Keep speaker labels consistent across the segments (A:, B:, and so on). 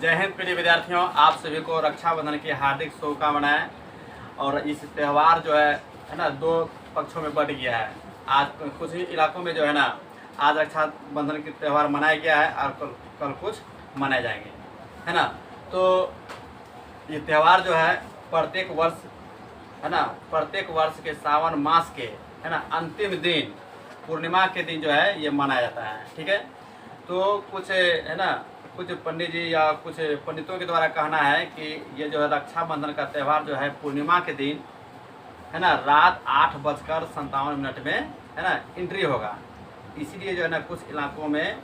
A: जय हिंद प्रिय विद्यार्थियों, आप सभी को रक्षाबंधन की हार्दिक शुभकामनाएं। और इस त्यौहार जो है ना, दो पक्षों में बंट गया है। आज कुछ ही इलाकों में जो है ना, आज रक्षाबंधन की त्यौहार मनाया गया है और कल कुछ मनाए जाएंगे, है ना। तो ये त्यौहार जो है प्रत्येक वर्ष, है ना, प्रत्येक वर्ष के सावन मास के, है ना, अंतिम दिन पूर्णिमा के दिन जो है ये मनाया जाता है। ठीक है। तो कुछ, है ना, कुछ पंडित जी या कुछ पंडितों के द्वारा कहना है कि ये जो है रक्षाबंधन का त्यौहार जो है पूर्णिमा के दिन, है ना, रात 8:57 में, है ना, एंट्री होगा। इसीलिए जो है ना कुछ इलाकों में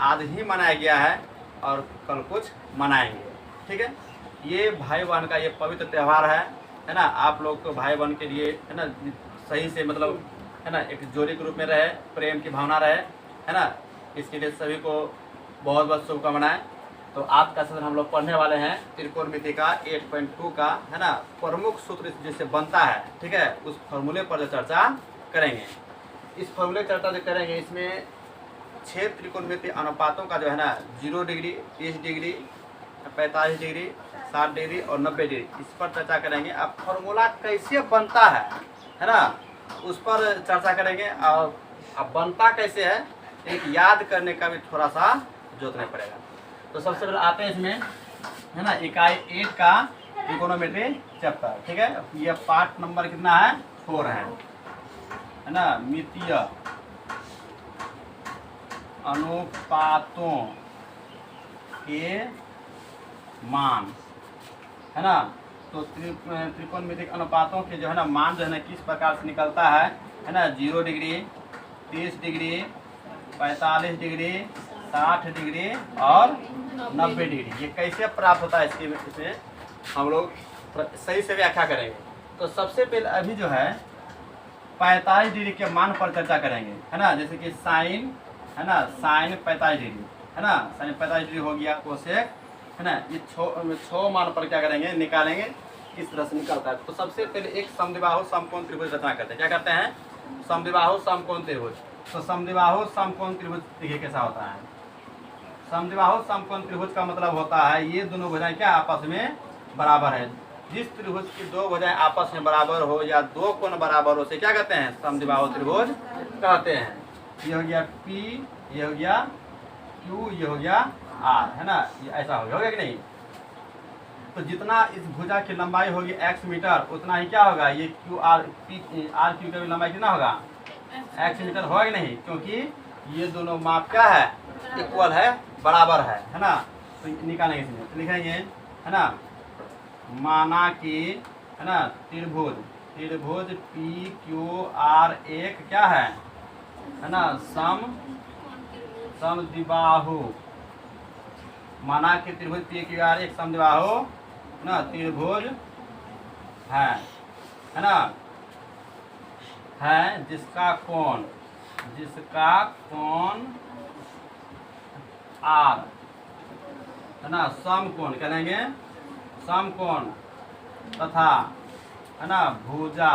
A: आज ही मनाया गया है और कल कुछ मनाएंगे। ठीक है। ये भाई बहन का ये पवित्र त्यौहार है ना। आप लोग तो भाई बहन के लिए, है ना, सही से मतलब, है ना, एक जोड़ी के रूप में रहे, प्रेम की भावना रहे, है ना। इसके लिए सभी को बहुत बहुत शुभकामनाएं। तो आज का सेशन हम लोग पढ़ने वाले हैं त्रिकोणमिति का 8.2 का, है ना, प्रमुख सूत्र जिससे बनता है। ठीक है। उस फॉर्मूले पर जो चर्चा करेंगे, इस फॉर्मूले चर्चा जो करेंगे, इसमें 6 त्रिकोणमिति अनुपातों का जो है ना 0 डिग्री, 30 डिग्री, 45 डिग्री, 60 डिग्री और 90 डिग्री, इस पर चर्चा करेंगे। अब फॉर्मूला कैसे बनता है ना, उस पर चर्चा करेंगे। और अब बनता कैसे है, एक याद करने का भी थोड़ा सा जोतना पड़ेगा। तो सबसे पहले आते हैं इसमें, है ना, इकाई 8 का त्रिकोणमिति चैप्टर। ठीक है। ये पार्ट नंबर कितना है, 4 है ना। मितीय अनुपातों के मान, है ना। तो त्रिकोणमितिक अनुपातों के जो है ना मान जो है ना किस प्रकार से निकलता है ना। 0 डिग्री, 30 डिग्री, 45 डिग्री, 60 डिग्री और 90 डिग्री, ये कैसे प्राप्त होता है, इसमें हम लोग सही से व्याख्या करेंगे। तो सबसे पहले अभी जो है 45 डिग्री के मान पर चर्चा करेंगे, है ना। जैसे कि साइन, है ना, साइन 45 डिग्री, है ना, साइन 45 डिग्री हो गया कोसेक, है ना। ये 6 मान पर क्या करेंगे, निकालेंगे, किस तरह से निकलता है। तो सबसे पहले एक समद्विबाहु समकोण त्रिभुज रचना करते हैं। क्या करते हैं, समद्विबाहु समकोण त्रिभुज। तो समद्विबाहु समकोण त्रिभुज देखिए कैसा होता है। समद्विबाहु समकोण त्रिभुज का मतलब होता है ये दोनों भुजाएं क्या आपस में बराबर है। जिस त्रिभुज की दो भुजाएं आपस में बराबर हो या दो कोण बराबर हो, से क्या कहते हैं, समद्विबाहु त्रिभुज कहते हैं। ये हो गया P, ये हो गया Q, ये हो गया R, है ना। ये ऐसा हो गया कि नहीं। तो जितना इस भुजा की लंबाई होगी x मीटर, उतना ही क्या होगा, ये QR R Q का भी लंबाई कितना होगा, x मीटर होगा कि नहीं, क्योंकि ये दोनों माप क्या है, इक्वल है, बराबर है ना। तो निकालेंगे इसमें, तो लिखेंगे, है ना, माना कि, है ना, त्रिभुज PQR एक क्या है ना, समद्विबाहु। माना कि त्रिभुज PQR एक समद्विबाहु ना त्रिभुज है ना, है जिसका कोण R, है ना, समकोण कहेंगे, समकोण तथा, है ना, भुजा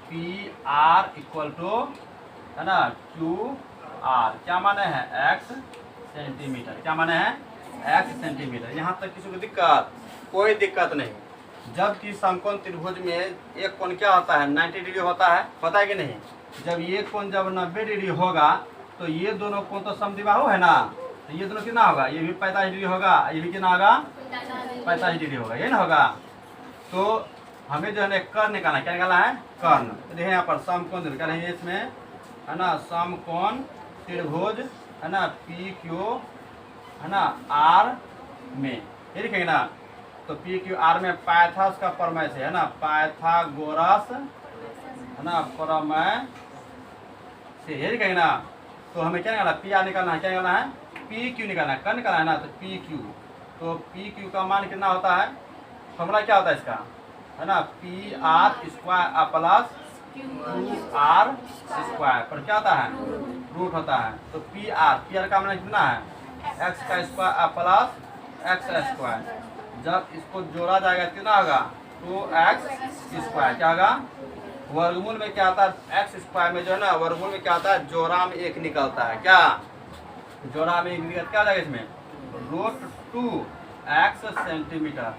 A: PR इक्वल टू, है ना, QR, क्या माने हैं, x सेंटीमीटर। क्या माने हैं, x सेंटीमीटर। यहाँ तक किसी को दिक्कत, कोई दिक्कत नहीं। जबकि समकोण त्रिभुज में एक कोण क्या होता है, 90 डिग्री होता है कि नहीं। जब ये कोण जब 90 डिग्री होगा तो ये दोनों कोण तो समद्विबाहु है ना, तो ये दोनों कितना होगा, ये भी 45 डिग्री होगा, ये भी कितना होगा, 45 डिग्री होगा, ये ना होगा। तो हमें जो है ना कर्ण निकालना, क्या निकालना है, कर्ण। तो देखिए यहाँ पर समकोण निकालेंगे इसमें, है ना, समकोण त्रिभुज, है ना, PQ, है ना, R में, ये लिखेंगे ना। तो PQR में पाइथागोरस का प्रमेय से, है ना, पाइथागोरस, है ना, प्रमेय से, ये लिखेंगे ना। तो हमें क्या निकालना है, PR निकालना है, क्या निकालना है, PQ निकालना है, कर्ण निकालना है ना। तो PQ, तो PQ का मान कितना होता है, फॉर्मूला क्या होता है इसका, है ना, PR square plus 2R square पर क्या होता है, रूट होता है। तो PR का मान कितना है, x का स्क्वायर प्लस x स्क्वायर। जब इसको जोड़ा जाएगा कितना होगा, 2x स्क्वायर, क्या होगा, वर्गमूल में क्या आता है, x स्क्वायर में जो है ना वर्गमूल में क्या आता है, जोड़ा में 1 निकलता है। क्या जोड़ा में 1 निकलता, क्या हो जाएगा इसमें, रूट 2x सेंटीमीटर।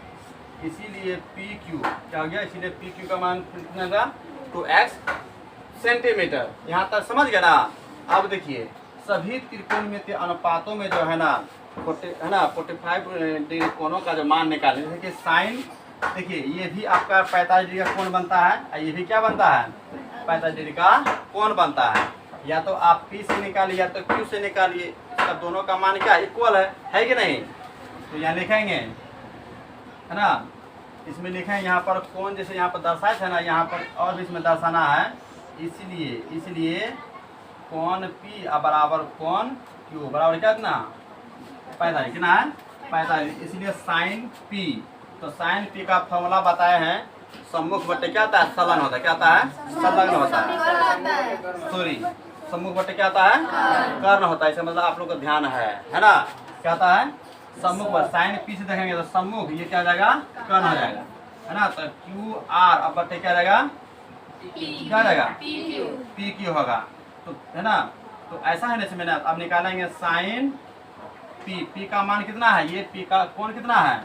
A: इसीलिए पी क्यू क्या हो गया, इसीलिए पी क्यू का मान कितना होगा 2x सेंटीमीटर। यहाँ तक समझ गया ना। अब देखिए सभी त्रिकोणमितीय अनुपातों में जो है ना 45 डिग्री कोणों का जो मान निकालें, जैसे कि साइन देखिए ये भी आपका 45 डिग्री का कोण बनता है और ये भी क्या बनता है 45 डिग्री का कोण बनता है। या तो आप P से निकालिए या तो Q से निकालिए, इसका दोनों का मान क्या इक्वल है कि नहीं। तो यहाँ लिखेंगे है ना, इसमें लिखेंगे यहाँ पर कोण जैसे यहाँ पर दर्शाए थे ना, यहाँ पर और भी इसमें दर्शाना है। इसलिए कोण P बराबर कोण Q बराबर क्या इतना 45 कितना है 45। इसलिए साइन P, तो साइन P का फॉर्मूला बताए हैं सम्मुख बटे क्या आता है संलग्न होता है, क्या आता है संलग्न होता है, सॉरी सम्मुख बटे क्या आता है कर्ण होता है। इसका मतलब आप लोग का ध्यान है ना, क्या आता है सम्मुख बटे साइन P से देखेंगे तो सम्मुख ये क्या हो जाएगा कर्ण हो जाएगा है ना। तो QR अब बटे क्या जाएगा क्या हो जाएगा PQ होगा, तो है ना। तो ऐसा है ना इसमें ना, अब निकालेंगे साइन P का मान कितना है, ये P का कोण कितना है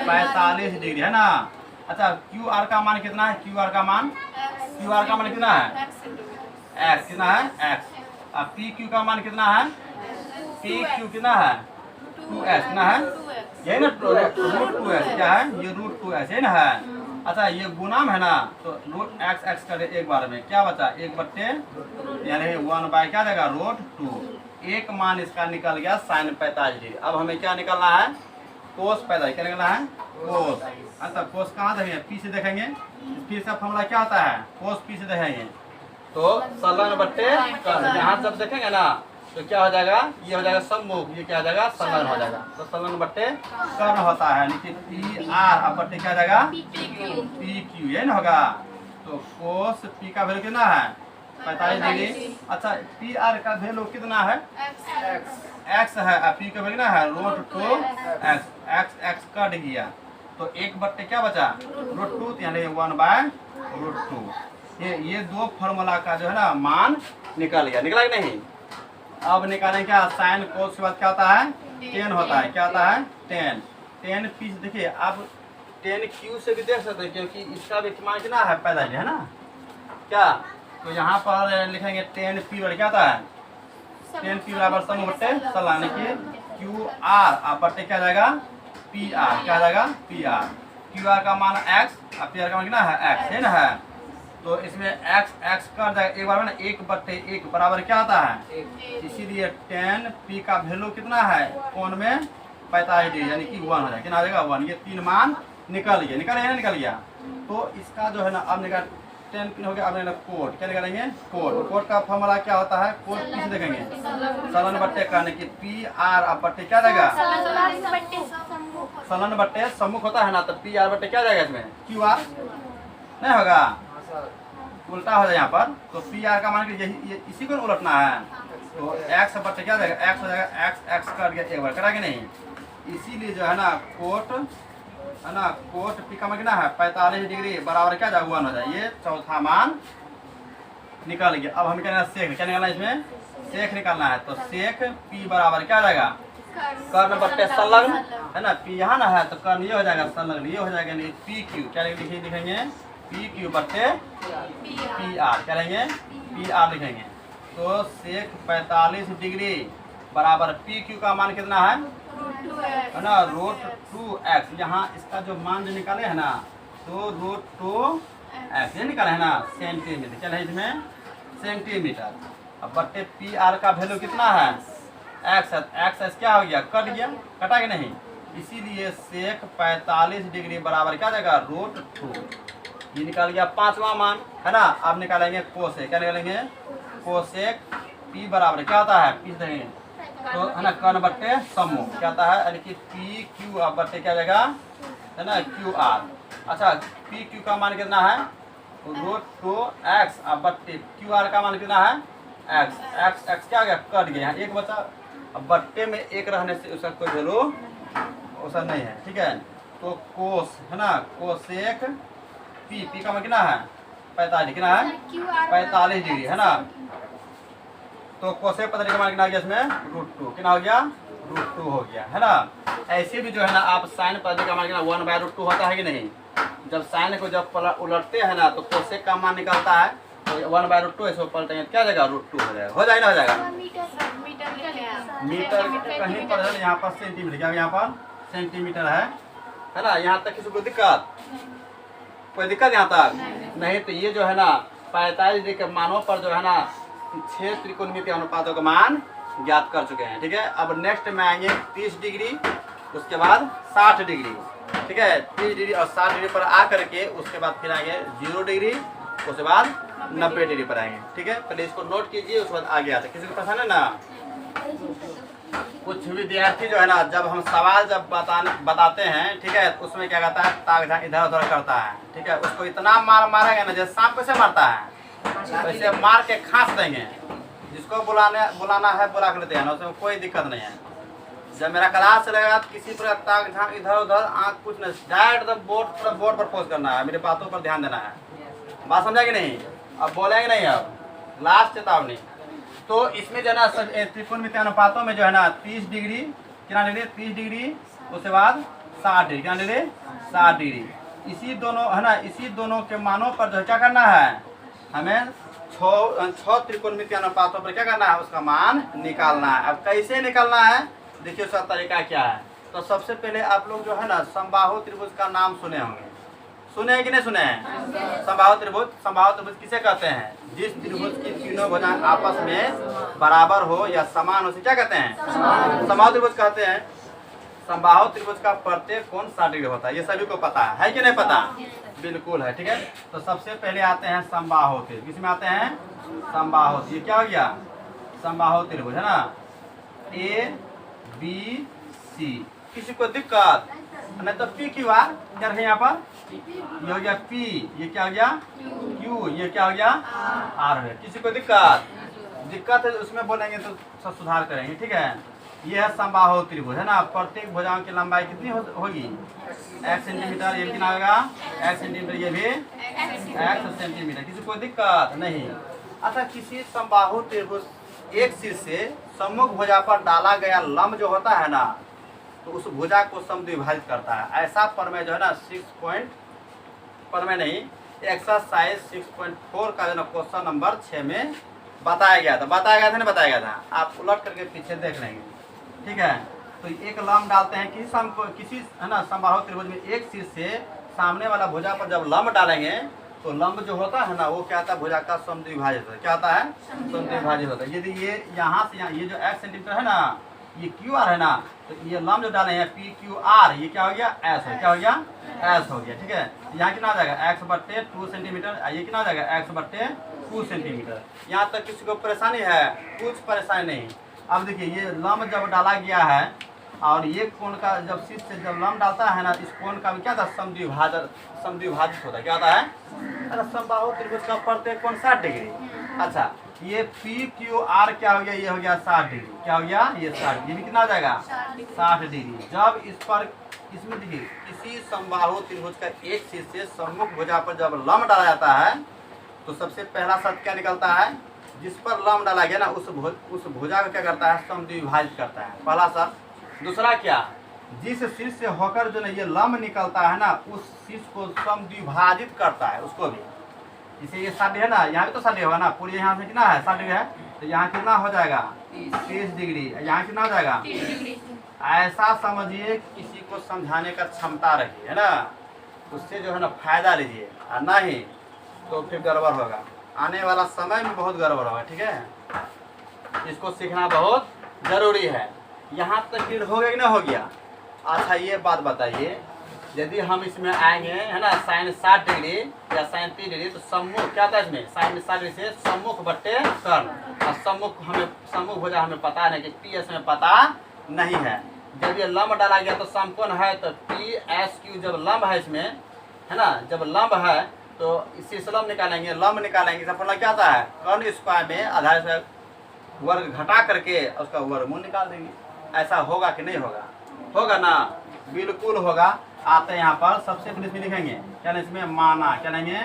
A: 45 डिग्री है ना। अच्छा QR का मान कितना है, QR का मान कितना है x कितना है x। अब PQ का मान कितना है PQ कितना है 2s कितना है यही ना √2s क्या है ये √2s है ना है। अच्छा ये गुणाम है ना, तो √x करे एक बार में क्या बचा 1 यानी 1 क्या जाएगा √2। एक मान इसका निकल गया साइन 45 डिग्री। अब हमें क्या निकलना है कोस 45 क्या निकलना है कोस। अच्छा कोस कहाँ देखेंगे P से देखेंगे, फिर से फॉर्मूला क्या होता है कोस P से देखेंगे तो संलग्न बट्टे कर्ण। यहाँ जब देखेंगे ना तो क्या हो जाएगा ये हो जाएगा सम्मुख, ये क्या हो जाएगा संलग्न हो जाएगा। तो संलग्न बट्टे कर्ण होता है, लेकिन PR अब बट्टे क्या जाएगा PQ ये ना होगा। तो कोस P का वैल्यू कितना है 45 डिग्री। अच्छा PR का वैल्यू कितना है x है, P का वैल्यू कितना है √2x, x कट गया तो एक बट्टे क्या बचा √2 यानी 1/√2। ये दो फार्मूला का जो है ना मान निकल गया, निकला कि नहीं। अब निकालें क्या साइन कोस के बाद क्या होता है 10 होता है, क्या होता है 10 P से देखिए अब 10Q से भी देख सकते हैं क्योंकि इसका भी मान कितना है 45 है ना क्या। तो यहाँ पर लिखेंगे 10P बटे क्या होता है 10P बराबर समूह बट्टे संलग्न की QR अब बट्टे क्या जाएगा PR क्या जाएगा PR। QR का मान x और PR का मान कितना है x है ना है। तो इसमें x कर जाएगा एक बार में ना 1/1 बराबर क्या आता है, इसीलिए 10P का वैल्यू कितना है कोण में 45 डिग्री यानी कि 1 हो जाएगा कितना आ जाएगा 1। ये तीन मान निकल गया। तो इसका जो है ना अब निकाल 10P हो गया। अब कोट क्या निकालेंगे कोट का फॉर्मूला क्या होता है कोट P से देखेंगे संलग्न बट्टे करने की PR अब बट्टे क्या जाएगा संलग्न बट्टे सम्मुख होता है ना, तो PR बट्टे क्या जाएगा इसमें QR नहीं होगा उल्टा हो जाए यहाँ पर। तो PR का मान के ये इसी को उलटना है तो x बट्टे क्या जाएगा x हो जाएगा x कट गया एक बार कटा कि नहीं। इसीलिए जो है ना कोट है ना कोट P का मान कितना है 45 डिग्री बराबर क्या जाएगा 1 हो जाए। ये चौथा मान निकल गया। अब हमें क्या निकालना है इसमें सेक निकालना है। तो सेक P बराबर क्या जाएगा कर्ण बट्टे संलग्न है ना, P यहाँ ना है तो कर्ण ये हो जाएगा संलग्न ये हो जाएगा नहीं PQ क्या लिखेंगे PQ बट्टे PR क्या लेंगे PR लिखेंगे। तो सेक 45 डिग्री बराबर PQ का मान कितना है ना √2x। यहाँ इसका जो मान जो निकाले है ना तो √2x ये निकाले है ना सेंटीमीटर क्या है इसमें सेंटीमीटर। अब बट्टे PR का वैल्यू कितना है x क्या हो गया कट गया कटा कि नहीं। इसीलिए सेक 45 डिग्री बराबर क्या जाएगा √2 ये निकाल गया पांचवा मान है ना। अब निकालेंगे कोसेक क्या निकालेंगे कोसेक P बराबर क्या होता है P देंगे तो है ना कर्ण बट्टे सम्मुख क्या होता है यानी कि PQ अब बट्टे क्या जाएगा है ना QR। अच्छा PQ का मान कितना है √2x अब बट्टे QR का मान कितना है x क्या हो गया कट गया एक बचा। अब बट्टे में एक रहने से उसका कोई वैल्यू उसका नहीं है ठीक है। तो कोस है ना कोसेक P का मान कितना है 45 कितना है 45 डिग्री है ना। तो कोसेक 45 का मान कितना आ गया इसमें √2 कितना हो गया √2 हो गया, है ना। ऐसे भी जो है ना आप साइन पलटे का मान 1/√2 होता है कि नहीं। जब साइन को जब उलटते हैं ना तो कोसेक का मान निकलता है, तो 1/√2 इसको पलटेंगे क्या जाएगा, √2 हो जाएगा। हो जाएगा ना, हो जाएगा। मीटर कहीं पर है, यहाँ पर सेंटीमीटर, क्या यहाँ पर सेंटीमीटर है ना। यहाँ तक किसी को दिक्कत, कोई दिक्कत यहाँ तक नहीं। तो ये जो है ना 45 डिग्री के मानों पर जो है ना 6 त्रिकोणमितीय अनुपातों का मान ज्ञात कर चुके हैं, ठीक है। अब नेक्स्ट में आएंगे 30 डिग्री, उसके बाद 60 डिग्री, ठीक है। 30 डिग्री और 60 डिग्री पर आ करके उसके बाद फिर आएंगे 0 डिग्री, उसके बाद 90 डिग्री पर आएंगे, ठीक है। पहले इसको नोट कीजिए, उसके बाद आगे आते। किसी को पसंद है ना। कुछ विद्यार्थी जो है ना जब हम सवाल जब बताते हैं, ठीक है, तो उसमें क्या करता है, ताक झांक इधर उधर करता है, ठीक है। उसको इतना मारेंगे ना, जैसे सांप कैसे मारता है वैसे मार के खांस देंगे। जिसको बुलाना है बुला कर लेते हैं ना, उसमें कोई दिक्कत नहीं है। जब मेरा क्लास चलेगा तो किसी पर ताक झांक इधर उधर आँख कुछ नहीं, डायरेक्ट बोर्ड पर फोकस करना है, मेरी बातों पर ध्यान देना है। बात समझा कि नहीं। अब बोलेंगे नहीं, अब लास्ट चेतावनी। तो इसमें जो है ना त्रिकोणमितीय अनुपातों में जो है ना 30 डिग्री कितना डिग्री, 30 डिग्री, उसके बाद 60 डिग्री, कितना डिग्री, 60 डिग्री। इसी दोनों है ना, इसी दोनों के मानों पर जो क्या करना है, हमें 6 त्रिकोणमितीय अनुपातों पर क्या करना है, उसका मान निकालना है। अब कैसे निकालना है देखिए, उसका तरीका क्या है। तो सबसे पहले आप लोग जो है ना समबाहु त्रिभुज का नाम सुने होंगे, सुने हैं कि नहीं सुने हैं। समबाहु त्रिभुज किसे कहते हैं, जिस त्रिभुज की तीनों भुजाएं आपस में बराबर हो या समान हो, क्या कहते हैं, समबाहु त्रिभुज कहते हैं। समबाहु त्रिभुज का प्रत्येक कोण 60 डिग्री होता है, ये सभी को पता है कि नहीं पता, बिल्कुल है, ठीक है। तो सबसे पहले आते हैं समबाहु त्रिभुज, किसमें आते हैं, समबाहु। ये क्या हो गया, समबाहु त्रिभुज है ना, ABC। किसी को दिक्कत नहीं तो PQR क्या रखे यहाँ पर, ये हो गया P, ये क्या हो गया Q, ये क्या हो गया R है। किसी को दिक्कत है उसमें बोलेंगे तो सब सुधार करेंगे, ठीक है। ये है समबाहु त्रिभुज है ना, प्रत्येक भुजाओं की लंबाई कितनी होगी, x सेंटीमीटर, ये कितना होगा x सेंटीमीटर, ये भी x सेंटीमीटर। किसी को दिक्कत नहीं। अच्छा, किसी समबाहु त्रिभुज एक शीर्ष से सम्मुख भुजा पर डाला गया लंब जो होता है ना, तो उस भुजा को समद्विभाजित करता है। ऐसा प्रमेय जो है ना एक्सरसाइज 6.4 का जो ना क्वेश्चन नंबर 6 में बताया गया था ना, बताया गया था। आप उलट करके पीछे देख लेंगे, ठीक है। तो एक लंब डालते हैं किसी है ना समबाहु त्रिभुज में एक शीर्ष से सामने वाला भुजा पर जब लंब डालेंगे तो लंब जो होता है ना वो क्या आता है, भुजा का समद्विभाजित होता है। क्या होता है, समद्विभाजित होता है। यदि ये यहाँ से यहाँ ये जो x सेंटीमीटर है ना, ये QR है ना, तो ये लंब जो डाले हैं PQR, ये क्या हो गया S है, क्या हो गया S हो गया, ठीक है। यहाँ कितना हो जाएगा x/2 सेंटीमीटर, ये कितना हो जाएगा x/2 सेंटीमीटर। यहाँ तक किसी को परेशानी है, कुछ परेशानी नहीं। अब देखिए ये लंब जब डाला गया है और ये कोण का जब शीर्ष से जब लंब डालता है ना, इस कोण का भी क्या था, समद्विभाजित होता है। क्या होता है, अरे समबाहु त्रिभुज का प्रत्येक कोण 60 डिग्री। अच्छा, ये PQR क्या हो गया, ये हो गया 60 डिग्री, क्या हो गया ये 60, ये भी कितना हो जाएगा 60 डिग्री। जब इस पर इसमें देखिए किसी समबाहु त्रिभुज का एक शीर्ष से सम्मुख भुजा पर जब लंब डाला जाता है तो सबसे पहला शर्त क्या निकलता है, जिस पर लंब डाला गया ना उस भुजा को क्या करता है, समद्विभाजित करता है, पहला शर्त। दूसरा क्या, जिस शीर्ष से होकर जो ना ये लंब निकलता है ना उस शीर्ष को समद्विभाजित करता है, उसको भी। इसे ये 60 है ना, यहाँ भी तो 60 होगा ना, पूरी यहाँ से कितना है 60 है, तो यहाँ कितना हो जाएगा 30 डिग्री, यहाँ कितना हो जाएगा 30 डिग्री। ऐसा समझिए किसी को समझाने का क्षमता रही है ना, उससे जो है ना फायदा लीजिए, और नहीं तो फिर गड़बड़ होगा, आने वाला समय में बहुत गड़बड़ होगा, ठीक है। इसको सीखना बहुत जरूरी है। यहाँ तक क्लियर हो गया कि ना हो गया। अच्छा, ये बात बताइए, यदि हम इसमें आएंगे है ना साइन 60 डिग्री या साइन 30 डिग्री, तो सम्मुख क्या था इसमें, साइन 60 डिग्री से सम्मुख बट्टे कर्ण, और सम्मुख भुजा हमें पता नहीं कि PS में पता नहीं है। जब ये लंब डाला गया तो समकोण है, तो PSQ जब लंब है इसमें है ना, जब लंब है तो इसी से लंब निकालेंगे, फॉर्मूला क्या आता है, कर्ण स्क्वायर में आधार से वर्ग घटा करके उसका वर्गमूल निकाल देंगे। ऐसा होगा कि नहीं होगा, होगा ना, बिल्कुल होगा। आते हैं यहाँ पर सबसे पहले इसमें लिखेंगे क्या ना, इसमें माना, क्या लेंगे,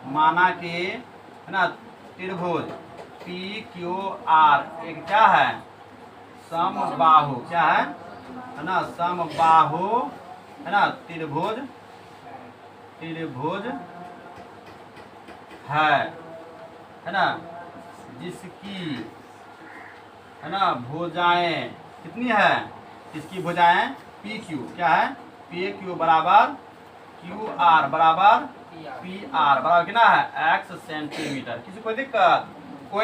A: माना कि है ना त्रिभुज PQR एक क्या है, समबाहु क्या है ना, समबाहु है ना, त्रिभुज है ना, जिसकी है ना भुजाएं कितनी है, इसकी भुजाएं पी क्यू क्या है, पी क्यू बराबर क्यू आर बराबर पी आर बराबर कितना है x सेंटीमीटर। किसी कोई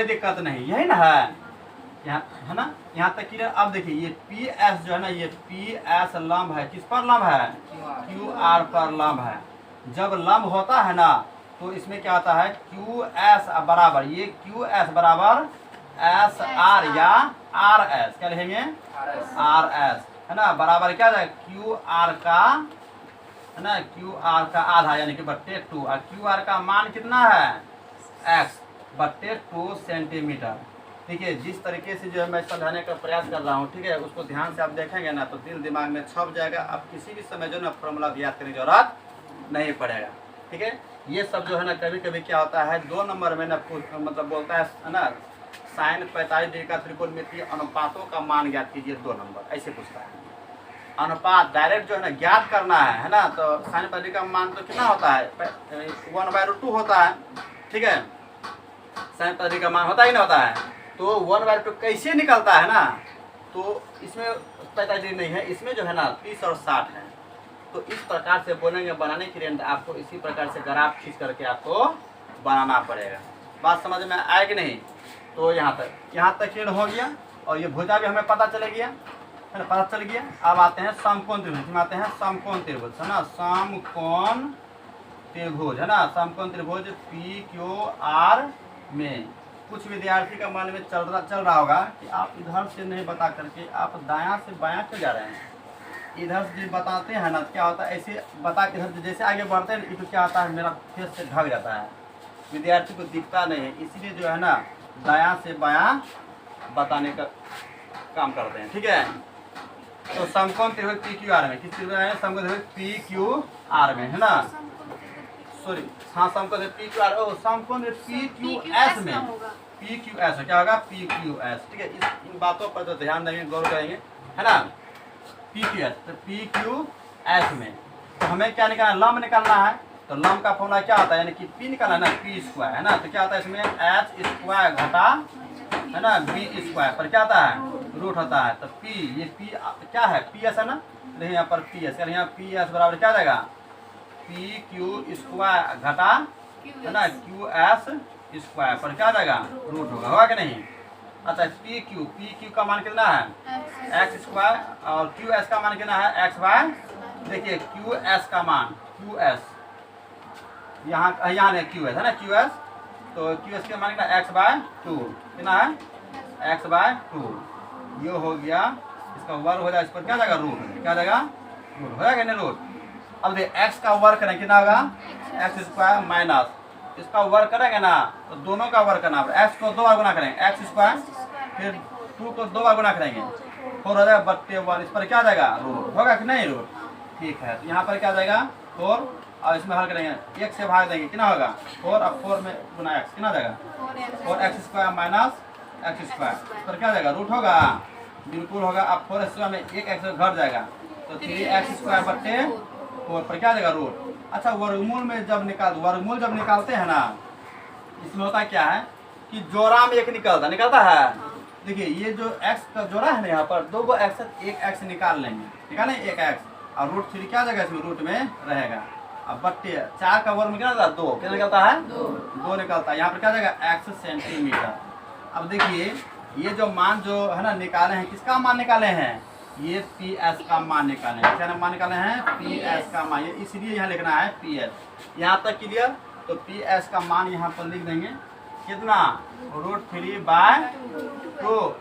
A: दिक्कत नहीं, यही ना है यहाँ है ना, यहाँ तक क्लियर। अब देखिए ये पी एस जो है ना, ये पी एस लंब है, किस पर लंब है, क्यू आर पर लंब है। जब लंब होता है ना तो इसमें क्या होता है, क्यू एस बराबर, ये क्यू एस बराबर एस आर या आर एस, क्या लिखेंगे आर एस है ना, बराबर क्या जाएगा क्यू आर का है ना, क्यू आर का आधा यानी कि बट्टे 2, और क्यू आर का मान कितना है x बट्टे 2 सेंटीमीटर। देखिए जिस तरीके से जो है मैं समझाने का प्रयास कर रहा हूँ, ठीक है, उसको ध्यान से आप देखेंगे ना तो दिल दिमाग में छप जाएगा। आप किसी भी समय जो ना फॉर्मूला याद करने की जरूरत नहीं पड़ेगा, ठीक है। ये सब जो है ना कभी कभी क्या होता है 2 नंबर में ना मतलब बोलता है ना साइन 45 डिग्री का त्रिकोणमितीय अनुपातों का मान ज्ञात कीजिए 2 नंबर, ऐसे पूछता है। अनुपात डायरेक्ट जो है ना ज्ञात करना है ना, तो साइन 45 का मान तो कितना होता है 1/√2 होता है, ठीक है। साइन 45 का मान होता ही नहीं होता है, तो 1/2 कैसे निकलता है ना, तो इसमें 45 डिग्री नहीं है, इसमें जो है ना 30 और 60 है। तो इस प्रकार से बोलेंगे, बनाने के लिए आपको इसी प्रकार से ग्राफ खींच करके आपको बनाना पड़ेगा। बात समझ में आए कि नहीं। तो यहाँ तक क्लियर हो गया, और ये भुजा भी हमें पता चले गया है ना, पता चल गया। अब आते हैं समकोण त्रिभुज में, आते हैं समकोण त्रिभुज है ना, समकोण त्रिभुज है ना, समकोण त्रिभुज पी क्यू आर में कुछ विद्यार्थी का मन में चल रहा होगा कि आप इधर से नहीं बता करके आप दायां से बायां क्यों जा रहे हैं। इधर से बताते हैं ना क्या होता है, ऐसे बता के इधर से जैसे आगे बढ़ते हैं तो क्या होता है मेरा फेस से ढक जाता है, विद्यार्थी को दिखता नहीं है, इसलिए जो है ना दायां से बायां बताने का काम करते हैं, ठीक है। तो समकोण त्रिभुज पी क्यू आर में, किस त्रिभुज है समकोण त्रिभुज पी क्यू आर में है ना, सॉरी हाँ समकोण पी क्यू आर, ओ समकोण पी क्यू एस में, पी क्यू एस क्या होगा पी क्यू एस, ठीक है। इन बातों पर तो ध्यान देंगे, गौर करेंगे है ना। पी क्यू एस, तो पी क्यू एस में तो हमें क्या निकालना है, लंब निकालना है। तो लंब का फॉर्मूला क्या होता है, यानी कि पी निकालना है ना, पी स्क्वायर है ना, तो क्या होता है इसमें एच स्क्वायर घटा है ना बी स्क्वायर पर क्या आता है रूट होता है। तो पी ये पी क्या है पी एस है ना, देखिए यहाँ पर पी एस, यहाँ पी एस बराबर क्या जाएगा पी क्यू स्क्वायर घटा है ना क्यू एस स्क्वायर पर क्या जाएगा रूट होगा कि नहीं। अच्छा पी क्यू का मान कितना है एक्स स्क्वायर, और क्यू एस का मान कितना है एक्स बाय, देखिए क्यू एस का मान क्यू एस यहाँ क्यू एस है ना क्यू एस, तो क्यू एस का मान कितना एक्स बाय 2 कितना है एक्स बाय 2, ये हो गया इसका वर्ग हो जाएगा, इस पर क्या जाएगा रूट, क्या जाएगा रूट हो जाएगा नहीं रूट। अब देखिए एक्स का वर्ग करें कितना होगा एक्स स्क्वायर माइनस इसका वर्ग करेंगे ना, तो दोनों का वर्ग करना है, एक्स को 2 बार गुना करेंगे एक्स स्क्वायर, फिर 2 को 2 बार गुना करेंगे 4 हो जाएगा बट्टे 1, इस पर क्या जाएगा रूट होगा कि नहीं रूट, ठीक है। तो यहाँ पर क्या जाएगा 4, और इसमें हल करेंगे 1 से भाग देंगे कितना होगा 4, अब 4 में गुना एक्स कितना जाएगा 4x square minus x square, इस पर क्या जाएगा रूट होगा, बिल्कुल होगा। अब 4 स्क्वायर में 1 एक्स घट जाएगा, तो 3x स्क्वायर बट्टे 4 पर क्या जाएगा रूट। अच्छा वर्गमूल में जब निकालते हैं ना, इसमें होता क्या है कि जोड़ा में एक निकलता है। देखिए ये जो x का जोड़ा है ना, यहाँ पर 2 x, एक x निकाल लेंगे, ठीक है ना, एक x और रूट 3 क्या जाएगा इसमें रूट में रहेगा। अब बट्टे 4 का वर्ग में क्या निकलता है 2, क्या निकलता है 2 निकलता है, यहाँ पर क्या जाएगा x सेंटीमीटर। अब देखिए ये जो मान जो है ना निकाले हैं, किसका मान निकाले हैं, ये पी एस का मान निकाले हैं, क्या मान निकाले हैं पी एस का मान, ये इसलिए यहाँ लिखना है पी एस। यहाँ तक क्लियर। तो पी एस का मान यहाँ पर लिख देंगे कितना √3/2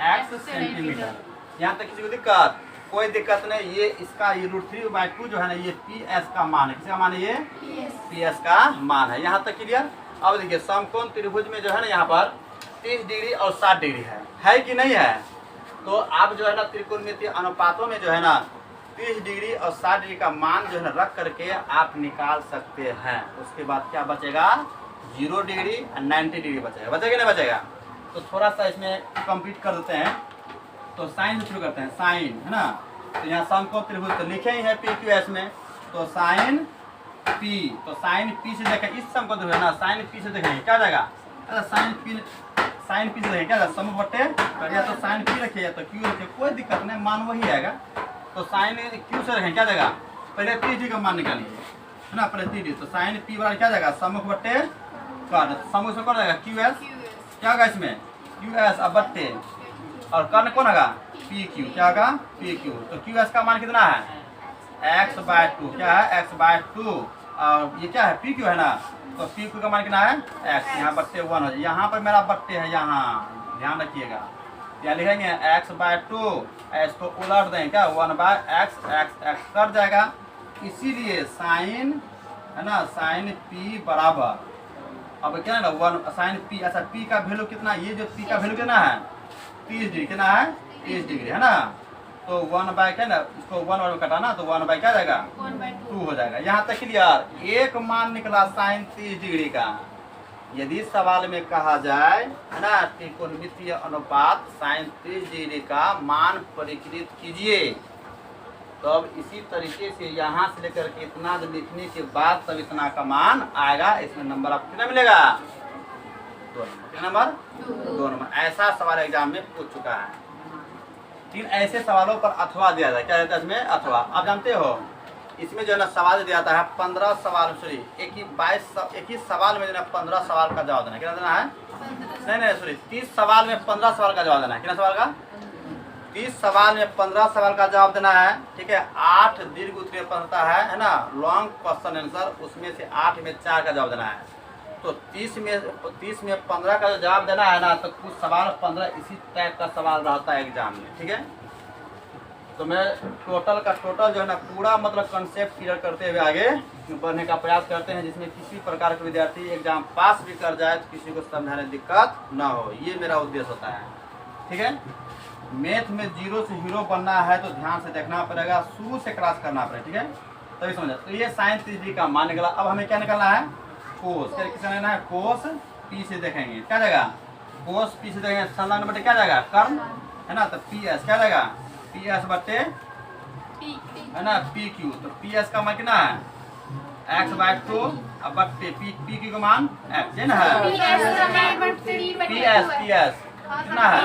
A: x सेंटीमीटर। यहाँ तक किसी को दिक्कत, कोई दिक्कत नहीं। ये इसका ये √3/2 जो है ना ये पी एस का मान है, किसका मान है ये पी एस का मान है। यहाँ तक क्लियर। अब देखिए समकोण त्रिभुज में जो है ना यहाँ पर 30 डिग्री और 60 डिग्री है कि नहीं है। तो आप जो है ना त्रिकोणमितीय अनुपातों में जो है ना 30 डिग्री और 60 डिग्री का मान जो है ना रख करके आप निकाल सकते हैं। उसके बाद क्या बचेगा 0 डिग्री और 90 डिग्री बचेगा, बचेगा नहीं बचेगा। तो थोड़ा सा इसमें कंप्लीट कर देते हैं। तो साइन से शुरू करते हैं, साइन है ना। तो यहाँ समकोण त्रिभुज तो लिखे ही है पी क्यू एस में, तो साइन पी, तो साइन पी से देखें इस समकोण त्रिभुज है ना, साइन पी से देखेंगे क्या जाएगा, अरे साइन पी से देखेंगे क्या जाएगा, समूह बट्टे या तो साइन पी रखिए या तो क्यू रखिए, कोई दिक्कत नहीं, मान वही आएगा। तो साइन क्यू से रखें क्या जाएगा, पहले 3D का मान निकालिए है ना, पहले 3D, तो साइन पी बराबर क्या जाएगा, सम्मुख बट्टे कर्ण, सम्मुख से कौन जाएगा क्यू एस, क्या होगा इसमें क्यू एस अब बट्टे, और कर्ण कौन होगा पी क्यू, क्या होगा पी क्यू। तो क्यू एस का मान कितना है x/2, क्या है x/2, और ये क्या है पी क्यू है ना, तो पी क्यू का मान कितना है x, यहाँ बट्टे 1 हो जाए, यहाँ पर मेरा बट्टे है, यहाँ ध्यान रखिएगा, यहाँ लिखेंगे x/2, इसको उलट देंगे क्या 1/x, x कट जाएगा, इसीलिए साइन है ना, साइन पी बराबर, अब क्या है ना 1 साइन पी, अच्छा पी का वैल्यू कितना, ये जो पी का वैल्यू कितना है 30 डिग्री, कितना है 30 डिग्री है ना, तो 1 क्या ना, इसको 1 में कटाना तो 1 क्या जाएगा 2 हो जाएगा। यहाँ तक क्लियर, एक मान निकला साइन 30 डिग्री का। यदि सवाल में कहा जाए है ना त्रिकोणमितीय अनुपात साइन 30 डिग्री का मान परिकलित कीजिए, तो अब इसी तरीके से यहाँ से लेकर के इतना लिखने के बाद तब इतना का मान आएगा, इसमें नंबर आपको कितना मिलेगा 2 नंबर, कितना नंबर 2 नंबर। ऐसा सवाल एग्जाम में पूछ चुका है। 3 ऐसे सवालों पर अथवा दिया जाए, क्या रहता है इसमें अथवा, आप जानते हो इसमें जो है ना सवाल दिया जाता है 15 सवाल, सॉरी एक ही सवाल में जो है 15 सवाल का जवाब देना, कितना देना है नहीं सॉरी 30 सवाल में 15 सवाल का जवाब देना है, कितना सवाल का 30 सवाल में 15 सवाल का जवाब देना है, ठीक है। 8 दीर्घ उत्तरीय प्रश्न है ना लॉन्ग क्वेश्चन आंसर, उसमें से 8 में 4 का जवाब देना है, तो 30 में 15 का जो जवाब देना है ना, तो कुछ सवाल 15 इसी टाइप का सवाल रहता है एग्जाम में, ठीक है। तो मैं टोटल जो है ना पूरा मतलब कंसेप्ट क्लियर करते हुए आगे बढ़ने का प्रयास करते हैं, जिसमें किसी प्रकार का विद्यार्थी एग्जाम पास भी कर जाए तो किसी को समझाने दिक्कत ना हो, ये मेरा उद्देश्य होता है, ठीक है। मैथ में 0 से हीरो बनना है तो ध्यान से देखना पड़ेगा, शुरू से क्लास करना पड़ेगा, ठीक है, तभी समझ। तो ये साइन 30 डिग्री का मान निकला, अब हमें क्या निकलना है कोस, क्या किसका लेना है कोस पी से देखेंगे, क्या जाएगा कोस पी से देखेंगे, संलग्न बटे क्या जाएगा कर्ण है ना, तो पी एस क्या जाएगा पी एस बटे है ना पी क्यू, तो पी एस का मान कितना है x/2 अब बटे पी क्यू का मान x है ना, पी एस कितना है,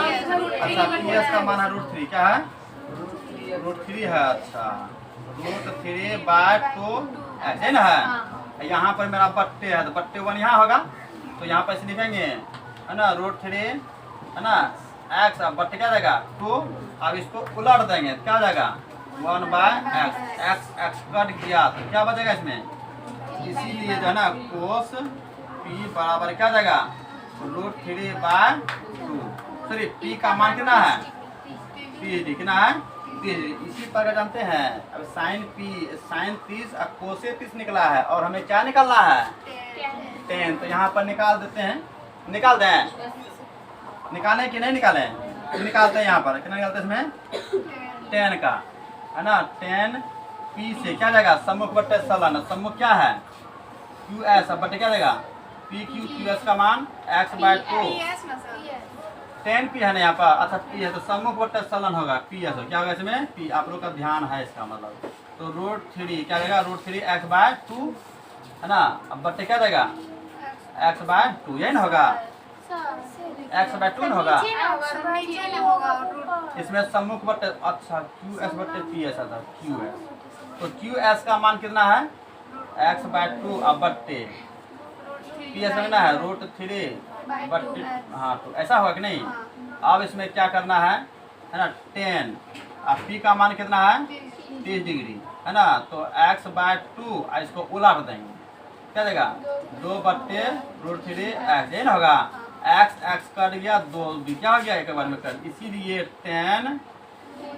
A: अच्छा पी एस का मान है √3, क्या है √3 है, अच्छा √3/2 x है ना, यहाँ पर मेरा बट्टे है तो बट्टे 1 यहाँ होगा, तो यहाँ पर इसे लिखेंगे है ना √3 है ना x, अब बट्टे क्या जाएगा 2, अब इसको उलट देंगे क्या जाएगा 1/x, x कट गया तो क्या बचेगा इसमें, इसीलिए जो है ना कोस p बराबर क्या जाएगा √3/2, सॉरी p का मान कितना है 30 कितना है 30, इसी पर जानते हैं। अब साइन 30 और कोसे 30 निकला है, और हमें क्या निकालना है 10, तो यहाँ पर निकाल देते हैं, निकाल दें, निकालें कि नहीं निकालें, निकालते हैं यहाँ पर, कितना निकालते हैं इसमें 10 का है ना, 10 पी से क्या जाएगा सम्मुख बट्टे संलग्न, सम्मुख क्या है क्यू एस, अब बट्टे क्या जाएगा पी क्यू एस का मान x/2, 10 पी है ना यहाँ पर, अच्छा पी है तो सम्मुख बट्टे संलग्न होगा पी एस, क्या होगा इसमें पी, आप लोग का ध्यान है इसका मतलब, तो √3 क्या जाएगा √3 x/2 है ना, अब बट्टे क्या जाएगा x/2, यही ना होगा x/2 ना होगा, इसमें सम्मुख बट्टे अच्छा क्यू एस बट्टे पी एस आता क्यू एस, तो क्यू एस का मान कितना है x/2 अब बट्टे पी एस कितना है √3 बट्टे, हाँ तो ऐसा होगा कि नहीं। अब इसमें क्या करना है ना 10, अब पी का मान कितना है 30 डिग्री है ना, तो x/2 इसको उलट देंगे क्या जाएगा 2/√3 x, यही ना होगा, x कट गया 2 भी क्या हो गया एक बार में कर, इसीलिए 10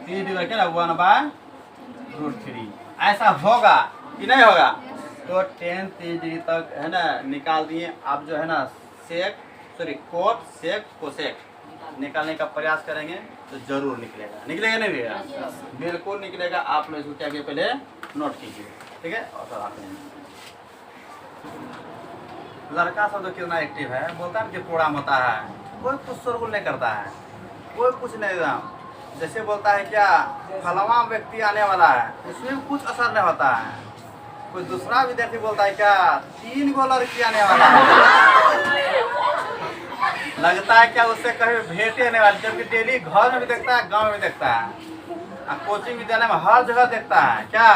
A: 30 डिग्री क्या 1/√3 ऐसा होगा कि नहीं होगा, तो 10 30 डिग्री तक है ना निकाल दिए। आप जो है ना कोट सेक कोसेक निकालने का प्रयास करेंगे तो जरूर निकलेगा, निकलेगा नहीं निकलेगा बिल्कुल निकलेगा, आप लोग इसको क्या किए पहले नोट कीजिए, ठीक है। और सब आपने लड़का सब तो कितना एक्टिव है, बोलता है कि प्रोग्राम होता है, कोई कुछ शोरगुल नहीं करता है, कोई कुछ नहीं जैसे बोलता है क्या फलवा व्यक्ति आने वाला है, उसमें कुछ असर नहीं होता है। कोई दूसरा विद्यार्थी बोलता है क्या 3 गो लड़की आने वाला है, लगता है क्या उससे कभी भेंटे नहीं वाली, जबकि डेली घर में भी देखता है, गांव में भी देखता है, कोचिंग विद्यालय में हर जगह देखता है क्या,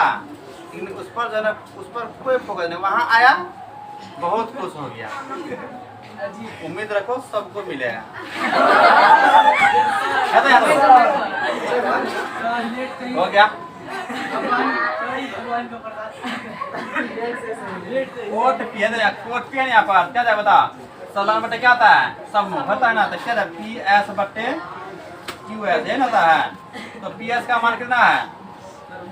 A: लेकिन उस पर जो है उस पर कोई फोकस नहीं। वहाँ आया बहुत खुश हो गया, उम्मीद रखो सबको मिलेगा। हो गया कोट पी है, कोट पी है यहाँ पर क्या बता, संलग्न बट्टे क्या आता है, समूह होता है ना, तो क्या पी एस बट्टे क्यू एस है ना होता है। तो पी एस का मान कितना है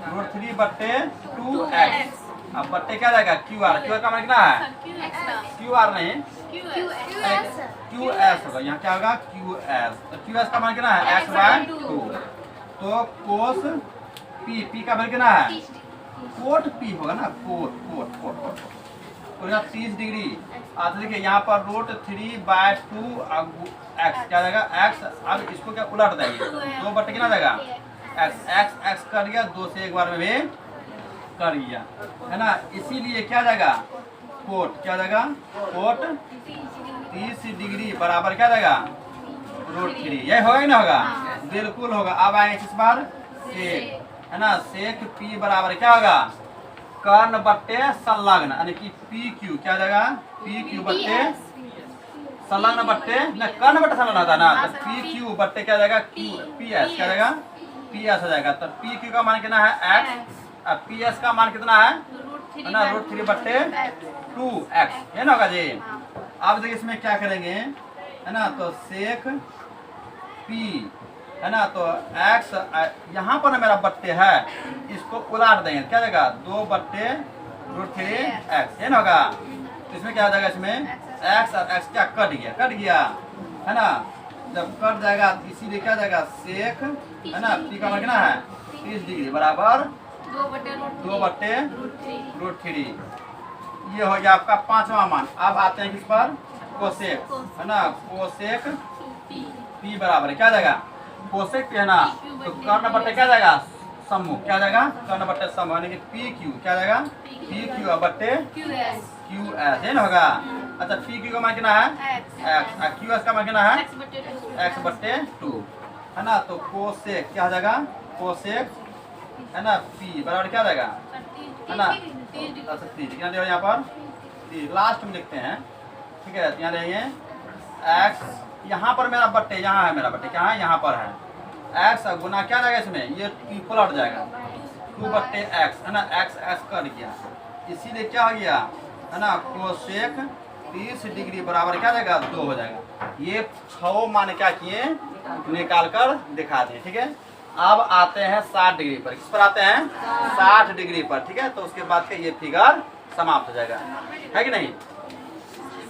A: √3 बट्टे 2x, अब बट्टे क्या जाएगा क्यू आर, क्यू आर का मान कितना है क्यू आर नहीं क्यू एस होगा, यहाँ क्या होगा क्यू एस, तो क्यू एस का मान कितना है x/2, तो कोस पी, पी का मान कितना है कोट पी होगा ना, कोट कोट कोट कोट तो यहाँ 30 डिग्री आज देखिए यहाँ पर √3/2 x क्या जाएगा x, अब इसको क्या उलट देंगे 2 बट्टे कितना जाएगा x, x x कर दिया 2 से एक बार में भी कर दिया है ना, इसीलिए क्या जाएगा कोट, क्या जाएगा कोट 30 डिग्री बराबर क्या जाएगा √3, यही होगा कि ना होगा, बिल्कुल होगा। अब आएंगे इस बार सेक है ना, सेक पी बराबर क्या होगा कर्ण बट्टे संलग्न, यानी कि पी क्यू क्या जाएगा पी क्यू बट्टे संलग्न बट्टे न कर्ण बट्टे संलग्न होता है ना, तो पी क्यू बट्टे क्या जाएगा क्यू पी एस क्या जाएगा पी एस हो जाएगा। तो पी क्यू का मान कितना है x, अब पी एस का मान कितना है ना √3 बट्टे 2x, ये ना होगा जी। अब देखिए इसमें क्या करेंगे है ना, तो सेक पी है ना, तो x यहाँ पर ना मेरा बट्टे है, इसको उलाट देंगे क्या जाएगा 2 बट्टे √3x, ये ना होगा। तो इसमें क्या हो जाएगा, इसमें x और x क्या कट गया है ना, जब कट जाएगा इसीलिए क्या जाएगा सेक है ना, पी का मान कितना है 30 डिग्री बराबर 2 बट्टे √3, ये हो गया आपका 5वां मान। अब आते हैं किस पर कोसेक है ना, कोसेक पी बराबर क्या जाएगा कोसेक पी है ना, तो कर्ण बट्टे क्या जाएगा समूह क्या जाएगा कर्ण बट्टे समूह, यानी कि पी क्यू क्या जाएगा पी क्यू बट्टे क्यू एस, ये ना होगा। अच्छा पी क्यू का मान कितना है x, क्यू एस का मान कितना है x/2 है ना, तो कोसेक क्या हो जाएगा कोसेक है ना पी बराबर क्या जाएगा है ना, अच्छा 30 कितना देगा यहाँ पर लास्ट में लिखते हैं, ठीक है, यहाँ रहेंगे x, यहाँ पर मेरा बट्टे यहाँ है, मेरा बट्टे क्या है यहाँ पर है x गुना क्या जाएगा इसमें ये पी पलट जाएगा 2 बट्टे x है ना, x कर गया, इसीलिए क्या हो गया है ना कोसेक 30 डिग्री बराबर क्या जाएगा 2 हो जाएगा। ये 6 मान क्या किए निकाल कर दिखा दिए, ठीक है। अब आते हैं 60 डिग्री पर, किस पर आते हैं 60 डिग्री पर, ठीक है। तो उसके बाद के ये फिगर समाप्त हो जाएगा, है कि नहीं।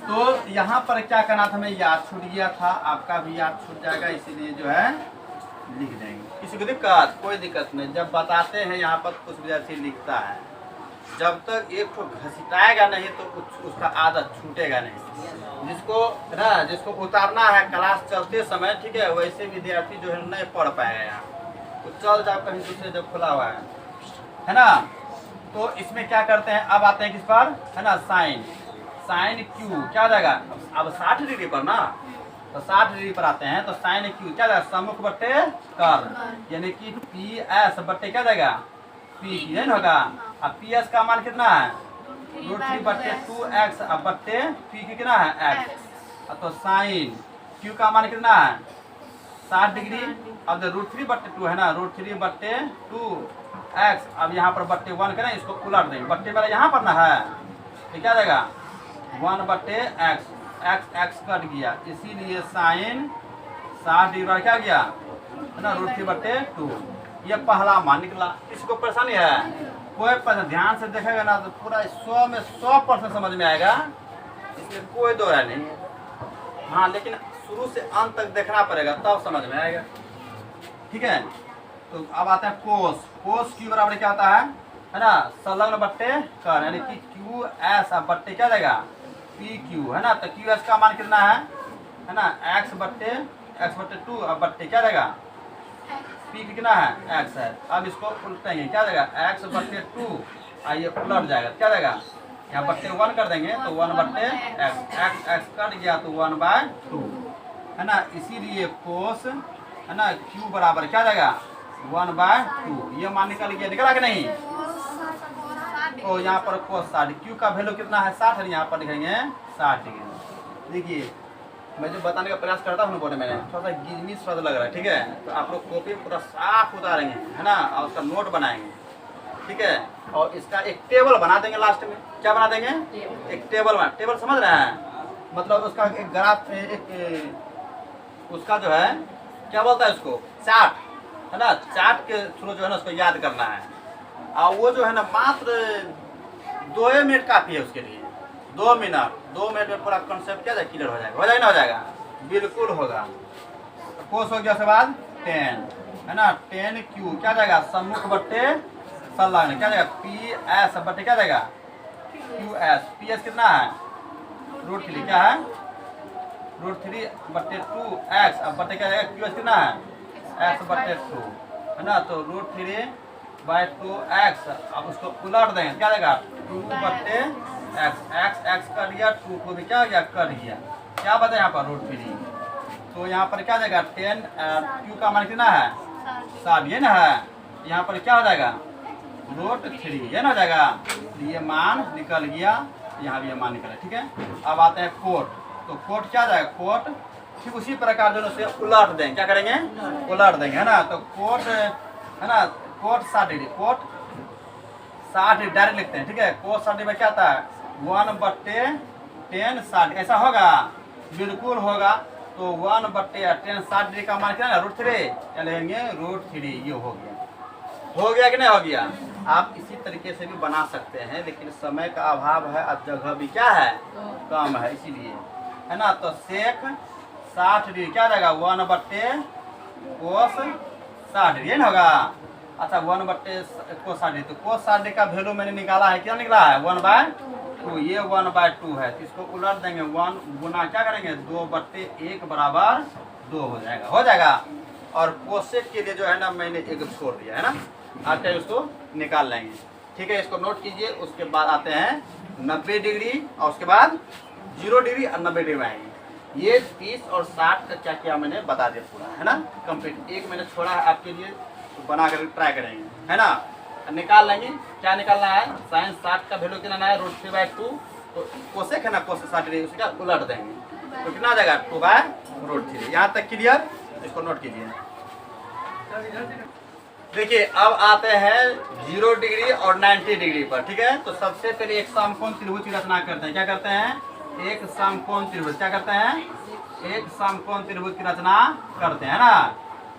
A: तो यहाँ पर क्या करना था, हमें याद छूट गया था, आपका भी याद छूट जाएगा, इसीलिए जो है लिख देंगे, किसी को दिक्कत कोई दिक्कत नहीं। जब बताते हैं यहाँ पर कुछ विद्यार्थी लिखता है, जब तक एक तो घसीटाएगा नहीं तो कुछ उसका आदत छूटेगा नहीं। जिसको उतारना है क्लास चलते समय, ठीक है, वैसे विद्यार्थी जो है नहीं पढ़ पाएगा, तो चल जाओ कहीं दूसरे जब खुला हुआ है ना। तो इसमें क्या करते हैं, अब आते हैं किस पर है ना साइन क्यू क्या जाएगा, अब 60 डिग्री पर ना, तो 60 डिग्री पर आते हैं, तो साइन क्यू क्या जाएगा सम्मुख बट्टे कर्ण, यानी कि पी एस बट्टे क्या जाएगा पी की है ना होगा। अब पी एस का मान कितना है √3 बट्टे 2x, अब बट्टे पी की कितना है x, तो साइन क्यू का मान कितना है 60 डिग्री। अब √3 बट्टे 2 है ना, √3 बट्टे 2x, अब यहाँ पर बट्टे 1 करें, इसको उलट देंगे, बट्टे मेरा यहाँ पर ना है, तो क्या जाएगा 1 बट्टे x कट गया, इसीलिए साइन 60 डिग्री क्या गया है ना √3 बट्टे 2। ये पहला मान निकला। इसको परेशानी है, कोई ध्यान से देखेगा ना तो पूरा 100 में 100% समझ में आएगा, इसमें कोई दो राय नहीं। हाँ, लेकिन शुरू से अंत तक देखना पड़ेगा तब समझ में आएगा, ठीक है। तो अब आता है कोस क्यू बराबर क्या होता है ना संलग्न बट्टे कर्ण, यानी कि क्यू एस अब बट्टे क्या जाएगा पी क्यू है ना, तो क्यू एस का मान कितना है ना x बट्टे 2, अब बट्टे क्या जाएगा पी कितना है एक्स है। अब इसको उल्टेंगे, क्या जाएगा एक्स बट्टे 2, ये उलट जाएगा, क्या जाएगा यहाँ बट्टे 1 कर देंगे तो 1 बट्टे एक्स, एक्स एक्स कट गया तो 1/2 है ना। इसीलिए कोस है ना क्यू बराबर क्या जाएगा 1/2। ये मान निकल गया, निकला कि नहीं। तो यहाँ पर कोस 60, क्यू का वैल्यू कितना है 60 है, यहाँ पर लिखेंगे 60 डिग्री। देखिए मैं जो बताने का प्रयास करता हूँ बोर्ड में थोड़ा सा गिजमी स्वाद लग रहा है, ठीक है। तो आप लोग कॉपी पूरा साफ उतारेंगे है ना, और उसका नोट बनाएंगे, ठीक है। और इसका एक टेबल बना देंगे लास्ट में, क्या बना देंगे एक टेबल बना, टेबल समझ रहे हैं, मतलब उसका एक ग्राफ, एक उसका जो है क्या बोलता है उसको चार्ट है ना, चार्ट के थ्रू जो है ना उसको याद करना है। और वो जो है ना मात्र 2 मिनट काफ़ी है उसके लिए, 2 मिनट में पूरा कॉन्सेप्ट क्या क्लियर हो जाएगा, हो जाएगा ना, हो जाएगा बिल्कुल होगा। कोस हो गया, उसके बाद 10 है ना, 10 क्यू क्या जाएगा सम्मुख बट्टे सल्ला क्या जाएगा पी एस बट्टे क्या जाएगा क्यू एस। पी एस कितना है √3, क्या है √3 बट्टे 2 एक्स, अब बट्टे क्या जाएगा क्यू एस कितना है एक्स बट्टे 2 है ना, तो √3/2 एक्स। अब उसको उलट देंगे, क्या जाएगा 2 बट्टे एक्स, एक्स एक्स कर दिया, 2 को भी क्या हो गया कर दिया, क्या बता यहाँ पर √3। तो यहाँ पर क्या जाएगा 10 क्यू का मान कितना है 60 ये ना है, यहाँ पर क्या हो जाएगा √3 ये ना हो जाएगा, ये मान निकल गया, यहाँ भी ये मान निकला, ठीक है। अब आते हैं कोट, तो कोट क्या जाएगा कोट ठीक उसी प्रकार जो से उलट देंगे, क्या करेंगे उलट देंगे है ना। तो कोट है ना cot 60 degree, cot 60 degree direct लिखते हैं, ठीक है। कोट 60 में क्या आता है 1/10 60, ऐसा होगा बिल्कुल होगा। तो 1/10 60 डिग्री का मान क्या है √3, क्या लेंगे √3, ये हो गया कि नहीं हो गया। आप इसी तरीके से भी बना सकते हैं, लेकिन समय का अभाव है, अब जगह भी क्या है कम है, इसीलिए है ना। तो सेक 60 डिग्री क्या जाएगा 1/10 कोस 60 डिग्री ना होगा। अच्छा 1/10 कोस 60 डिग्री, तो कोस 60 डिग्री का वैल्यू मैंने निकाला है, क्या निकला है 1/2, ये 1/2 है। तो इसको उलट देंगे, 1 गुना क्या करेंगे 2/1 बराबर 2 हो जाएगा। और कोसेक के लिए जो है ना मैंने एक छोड़ दिया है ना, आते हैं उसको निकाल लेंगे, ठीक है। इसको नोट कीजिए। उसके बाद आते हैं 90 डिग्री, और उसके बाद 0 डिग्री और 90 डिग्री में आएंगे। ये 30 और 60 का क्या क्या मैंने बता दिया पूरा है ना कंप्लीट। एक मैंने छोड़ा है आपके लिए, तो बना कर ट्राई करेंगे है ना, निकाल लेंगे। क्या निकालना है साइन 60 का वैल्यू कितना है √3/2, तो कोसेक है ना कोसेक 60 डिग्री, उसका उलट देंगे तो कितना आ जाएगा 2/√3। यहाँ तक क्लियर, इसको नोट कीजिए। देखिए अब आते हैं 0 डिग्री और 90 डिग्री पर, ठीक है। तो सबसे पहले एक समकोण त्रिभुज की रचना करते हैं, क्या करते हैं एक समकोण त्रिभुज, क्या करते हैं एक समकोण त्रिभुज की रचना करते हैं ना।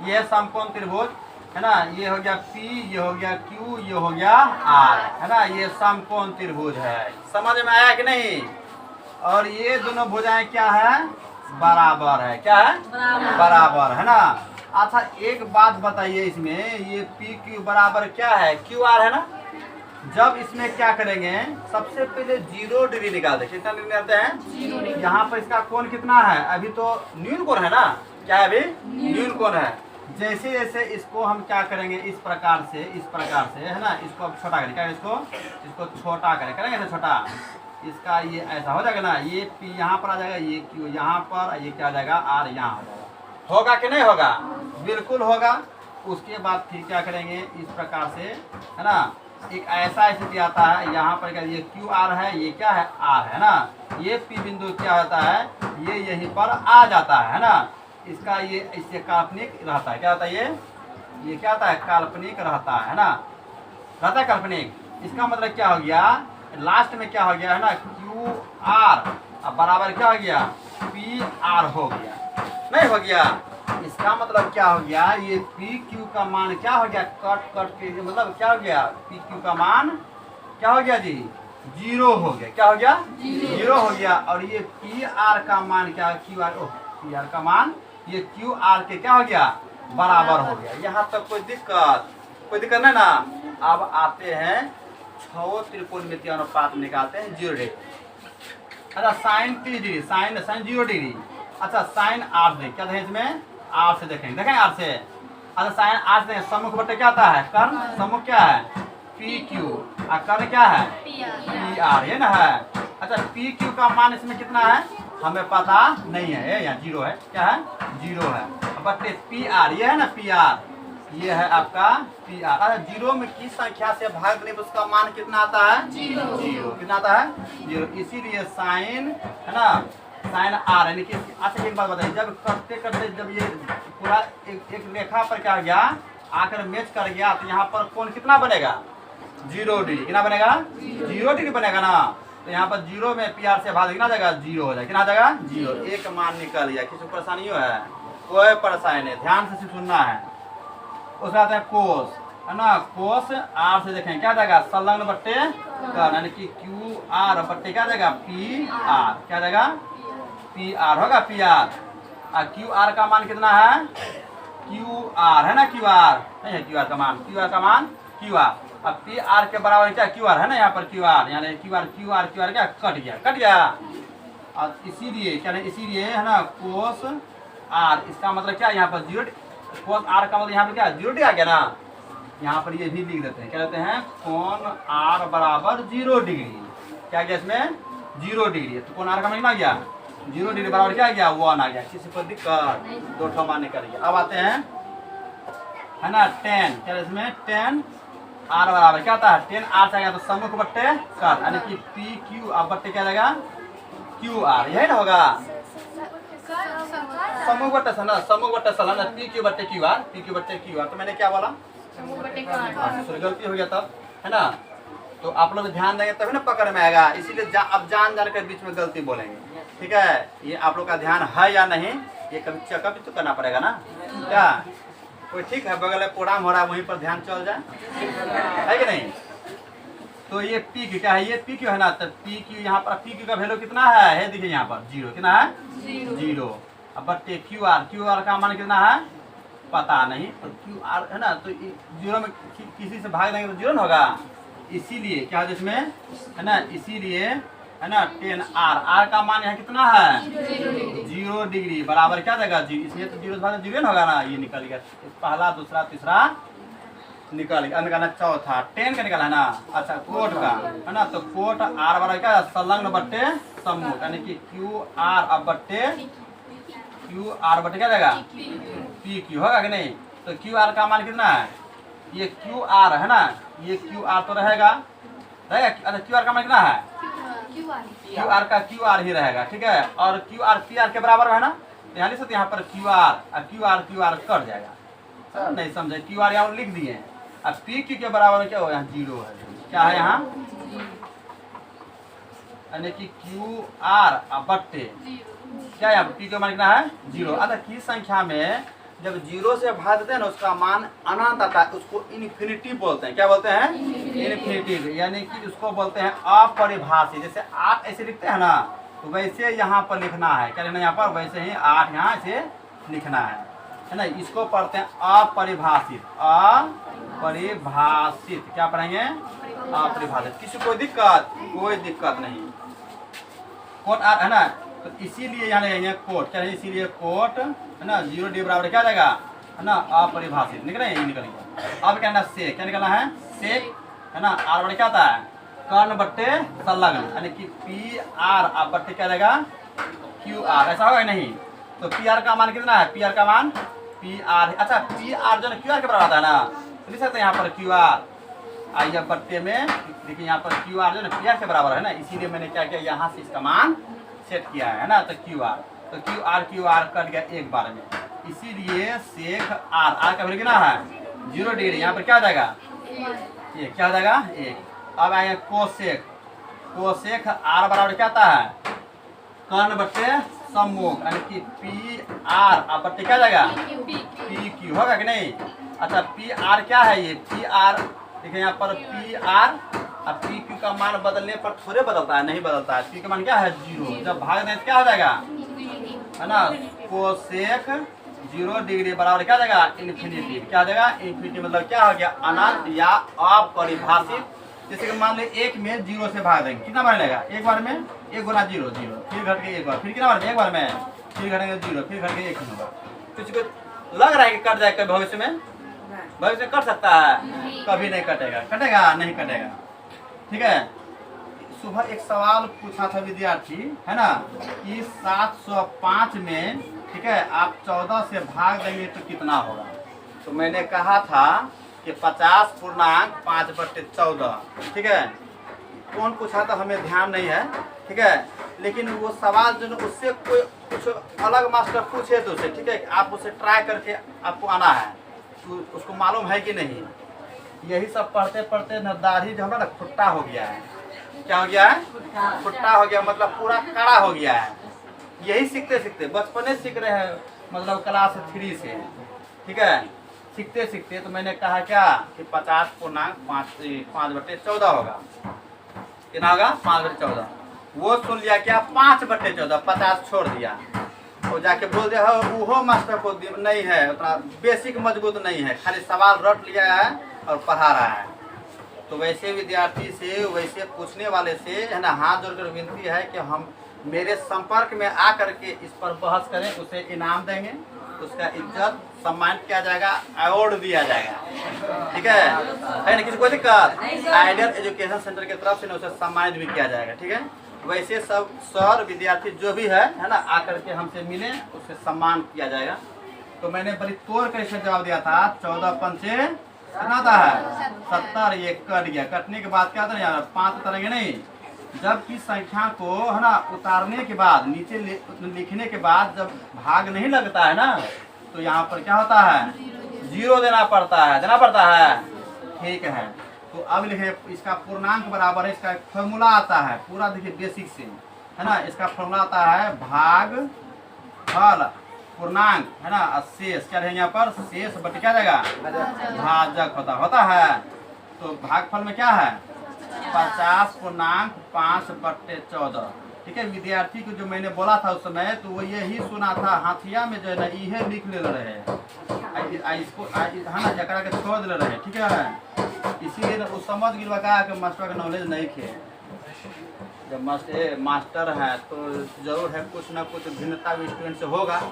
A: ये समकोण त्रिभुज है ना, ये हो गया P, ये हो गया Q, ये हो गया R है ना, ये समकोण त्रिभुज है। समझ में आया कि नहीं। और ये दोनों भुजाएं क्या है बराबर है, क्या है बराबर है ना। अच्छा एक बात बताइए, इसमें ये पी क्यू बराबर क्या है क्यू आर है ना। जब इसमें क्या करेंगे सबसे पहले 0 डिग्री निकाल दें, कितना डिग्री निकालते हैं यहाँ पर इसका कोण कितना है अभी तो न्यून कोण है ना, क्या है अभी न्यून कोण है। जैसे जैसे इसको हम क्या करेंगे इस प्रकार से है ना, इसको अब छोटा करेंगे, क्या इसको छोटा करेंगे ऐसे छोटा, इसका ये ऐसा हो जाएगा ना, ये पी यहाँ पर आ जाएगा, ये क्यू यहाँ पर, ये क्या आ जाएगा आर यहाँ हो जाएगा। होगा कि नहीं होगा बिल्कुल होगा। उसके बाद फिर क्या करेंगे इस प्रकार से है ना, एक ऐसा स्थिति आता है यहाँ पर क्या ये क्यू आर है, ये क्या है आर है ना, ये पी बिंदु क्या होता है ये यहीं पर आ जाता है ना। इसका ये इससे काल्पनिक रहता है, क्या होता है ये क्या होता है काल्पनिक रहता है ना, रहता है काल्पनिक। इसका मतलब क्या हो गया लास्ट में क्या हो गया है ना क्यू आर बराबर क्या हो गया पी आर हो गया, नहीं हो गया। इसका मतलब क्या हो गया ये पी क्यू का मान क्या हो गया कट के मतलब क्या हो गया पी क्यू का मान क्या हो गया जी 0 हो गया, क्या हो गया 0 हो गया। और ये पी आर का मान क्या क्यू आर पी आर का मान ये क्यू आर के क्या हो गया बराबर हो गया। यहाँ तक कोई दिक्कत नहीं ना। अब आते हैं 6 त्रिकोणमितीय अनुपात निकालते हैं 0 डिग्री। अच्छा साइन 30 डिग्री साइन 0 डिग्री। अच्छा साइन 8 डिग्री क्या देखें इसमें 8 से देखें आर से अच्छा साइन आर से सम्मुख बटे क्या आता है कर्ण, सम्मुख क्या है पी क्यू, और कर्ण क्या है पी आर, ये ना है। अच्छा पी क्यू का मान इसमें कितना है हमें पता नहीं है, यहाँ जीरो है, क्या है जीरो है, बटे पी आर ये है ना पी आर, ये है आपका पी आर। अच्छा जीरो में किस संख्या से भाग देने पर उसका मान कितना आता है जीरो, कितना आता है जीरो, इसीलिए साइन है ना साइन आर यानी कि। अच्छा एक बात बताइए, जब करते करते जब ये पूरा एक रेखा पर क्या गया आकर मैच कर गया तो यहाँ पर कोण कितना बनेगा 0 डिग्री, कितना बनेगा 0 डिग्री बनेगा ना, तो यहाँ पर जीरो में पी आर से भाग कितना जाएगा जीरो हो जाएगा, कितना जाएगा जीरो, एक मान निकल गया। किसी परेशानी है कोई परेशानी नहीं, ध्यान से सिर्फ सुनना है। उसके बाद है कोस है ना, कोस आर से देखें क्या जाएगा संलग्न बट्टे कर्ण यानी कि क्यू आर बट्टे क्या जाएगा पी आर, क्या जाएगा पी आर होगा पी आर। और क्यू आर का मान कितना है क्यू आर है ना, क्यू आर नहीं है क्यू आर का मान, क्यू आर का मान क्यू आर। अब पी आर के बराबर क्या क्यू आर है ना, यहाँ पर क्यू आर यानी क्यू आर क्या कट गया। और इसीलिए क्या नहीं इसीलिए है ना कोस आर, इसका मतलब क्या यहाँ पर जीरो, कोस आर का मतलब यहाँ पर क्या जीरो आ गया ना, यहाँ पर ये भी लिख देते हैं, क्या कहते हैं कोण आर बराबर 0 डिग्री, क्या गया इसमें 0 डिग्री, तो कोण आर का मान आ गया 0 डिग्री बराबर क्या आ गया 1 आ गया। किसी को दिक्कत दो ठो मान निकल गया। अब आते हैं है ना 10, क्या इसमें 10 आर बराबर क्या आता है 10 आर से आ गया तो सम्मुख बट्टे कर्ण यानी कि पी क्यू अब बट्टे क्या जाएगा क्यू आर, यही ना होगा सम्मुख बट्टे सल ना, सम्मुख बट्टे सल ना, पी क्यू बट्टे क्यू आर, तो मैंने क्या बोला गलती हो गया तब है ना, तो आप लोग ध्यान देंगे तभी ना पकड़ में आएगा, इसीलिए अब जान कर बीच में गलती बोलेंगे, ठीक है। ये आप लोग का ध्यान है या नहीं ये कभी चेकअप तो करना पड़ेगा ना, क्या कोई ठीक है बगल में प्रोग्राम हो रहा है वहीं पर ध्यान चल जाए है कि नहीं। तो ये पी क्यू क्या है, ये पी क्यू है ना, तो पी क्यू यहाँ पर पी क्यू का वैल्यू कितना है देखिए यहाँ पर 0, कितना है 0। अब बट्टे क्यू आर का मान कितना है पता नहीं, तो क्यू आर है ना, तो 0 में किसी से भाग देंगे तो 0 ना होगा, इसीलिए क्या है इसमें है ना, इसीलिए है ना 10 आर का मान यहाँ कितना है 0 डिग्री बराबर क्या देगा जी, इसलिए तो 0 से भाग 0 होगा ना, ये निकल गया पहला दूसरा तीसरा निकल गया, निकालना चौथा 10 का निकाला है ना। अच्छा कोट का है ना, तो कोट आर बराबर क्या संलग्न बट्टे सम्मुख यानी कि क्यू आर अब बट्टे क्या जाएगा पी क्यू होगा कि नहीं, तो क्यू आर का मान कितना है ये क्यू आर है ना, ये क्यू आर तो रहेगा। अच्छा क्यू आर का मान कितना है क्यू आर ही रहेगा, ठीक है। और क्यू आर पी आर के बराबर है ना, तो यहाँ लिख यहाँ पर क्यू आर कट जाएगा, नहीं समझे क्यू आर यहाँ लिख दिए। अब पी क्यू के बराबर में क्या हो यहाँ 0 है, क्या है यहाँ यानी कि क्यू आर बट्टे क्या है पी क्यू मान कितना है 0। अच्छा किस संख्या में जब 0 से भाग देते हैं ना उसका मान अनंत आता है, उसको इन्फिनिटी बोलते हैं, क्या बोलते हैं इन्फिनिटी, यानी कि उसको बोलते हैं अपरिभाषित। जैसे 8 ऐसे लिखते हैं ना, तो वैसे यहाँ पर लिखना है, क्या लिखना है यहाँ पर वैसे ही 8 यहाँ से लिखना है ना, इसको पढ़ते हैं अपरिभाषित। क्या पढ़ेंगे अपरिभाषित। किसी कोई दिक्कत नहीं। कोट आर है ना, तो इसीलिए यहाँ लगेंगे कोट, क्या है इसीलिए कोट है ना 0 डिग्री बराबर क्या जाएगा है ना अपरिभाषित, निकल गया। अब क्या है सेक, क्या निकलना है सेक है ना, आर बड़े क्या आता है कर्ण बट्टे संलग्न यानी कि पी आर अब बट्टे क्या जाएगा क्यू आर, ऐसा होगा नहीं। तो पी आर का मान कितना है, पी आर का मान पी आर, अच्छा पी आर जो क्यू आर के बराबर आता है ना, तो लिख सकते हैं यहाँ पर क्यू आर आई बट्टे में, देखिए यहाँ पर क्यू आर जो ना पी आर के बराबर है ना, इसीलिए मैंने क्या किया यहाँ से इसका मान सेट किया है ना, तो क्यू आर कट गया एक बार में, इसीलिए सेक आर का वैल्यू कितना है 0 डिग्री, यहाँ पर क्या हो जाएगा ये क्या हो जाएगा 1। अब आएंगे कोसेक आर बराबर क्या आता है कर्ण बट्टे सम्मुख यानी कि पी आर अब बट्टे क्या जाएगा पी क्यू होगा कि नहीं। अच्छा पी आर क्या है ये पी आर, देखिए यहाँ पर पी आर, अब पी क्यू का मान बदलने पर थोड़े बदलता है, नहीं बदलता है, पी का मान क्या है 0, जब भाग दें तो क्या हो जाएगा है ना कोसेक 0 डिग्री बराबर क्या जाएगा इन्फिनिटी, क्या हो जाएगा इन्फिनिटी, मतलब क्या हो गया अनंत या अपरिभाषित। जैसे कि मान लीजिए 1 में 0 से भाग देंगे कितना बार लगेगा, एक बार में 1 गुना 0 0, फिर घट के एक बार, फिर कितना बार में एक बार में, फिर घटेंगे 0, फिर घट के 1 होगा। कुछ लग रहा है कि कट जाए कभी भविष्य में? भविष्य में कट सकता है? कभी नहीं कटेगा। कटेगा? नहीं कटेगा। ठीक है। सुबह एक सवाल पूछा था विद्यार्थी, है ना, कि 705 में, ठीक है, आप 14 से भाग देंगे तो कितना होगा? तो मैंने कहा था कि 50.5/14। ठीक है। कौन पूछा था हमें ध्यान नहीं है, ठीक है, लेकिन वो सवाल जो उससे कोई कुछ अलग मास्टर पूछे तो उसे, ठीक है, आप उसे ट्राई करके आपको आना है, तो उसको मालूम है कि नहीं। यही सब पढ़ते पढ़ते न दाढ़ी जो है ना खुट्टा हो गया है। क्या हो गया है? खुट्टा हो गया, मतलब पूरा कड़ा हो गया है। यही सीखते सीखते बचपने सीख रहे हैं, मतलब क्लास 3 से, ठीक है, सीखते सीखते तो मैंने कहा क्या कि 50.5/14 होगा। कितना होगा? 5/14। वो सुन लिया क्या? 5/14, 50 छोड़ दिया। तो जाके बोल दिया वो मास्टर को नहीं है, उतना बेसिक मजबूत नहीं है, खाली सवाल रट लिया है और पढ़ा रहा है। तो वैसे विद्यार्थी से, वैसे पूछने वाले से, है ना, हाथ जोड़कर विनती है कि हम मेरे संपर्क में आ करके इस पर बहस करें, उसे इनाम देंगे, उसका इज्जत सम्मान किया जाएगा, अवार्ड दिया जाएगा। ठीक है ना? किसी कोई दिक्कत? आइडियल एजुकेशन सेंटर की तरफ से ना उसे सम्मानित भी किया जाएगा। ठीक है। वैसे सब सर विद्यार्थी जो भी है ना, आकर के हमसे मिले, उससे सम्मान किया जाएगा। तो मैंने बड़ी तोड़ कर इसे जवाब दिया था, 14 पंचे कितना होता है? 70। ये कट गया। कटने के बाद क्या होता है? 5 उतारेंगे नहीं, जबकि संख्या को, है ना, उतारने के बाद नीचे लिखने के बाद जब भाग नहीं लगता है ना, तो यहाँ पर क्या होता है? 0 देना पड़ता है। देना पड़ता है। ठीक है। तो अब लिखे, इसका पूर्णांक बराबर है, इसका एक फॉर्मूला आता है पूरा, देखिए बेसिक से, है ना। इसका फॉर्मूला आता है भाग फल पूर्णांक, है ना, शेष क्या रहेगा यहाँ पर? शेष बट क्या जाएगा? भाजक होता है। तो भागफल में क्या है? 50.5/14। ठीक है। विद्यार्थी को जो मैंने बोला था उस समय, तो वो यही सुना था, हाथिया में जो है ना इहे लिख ले रहे, इसको है ना जकरा के छोड़ दे रहे। ठीक है। इसीलिए वो समझ गिर कि मास्टर का नॉलेज नहीं थे। जब मास्टर है तो जरूर है कुछ ना कुछ भिन्नता भी स्टूडेंट से होगा।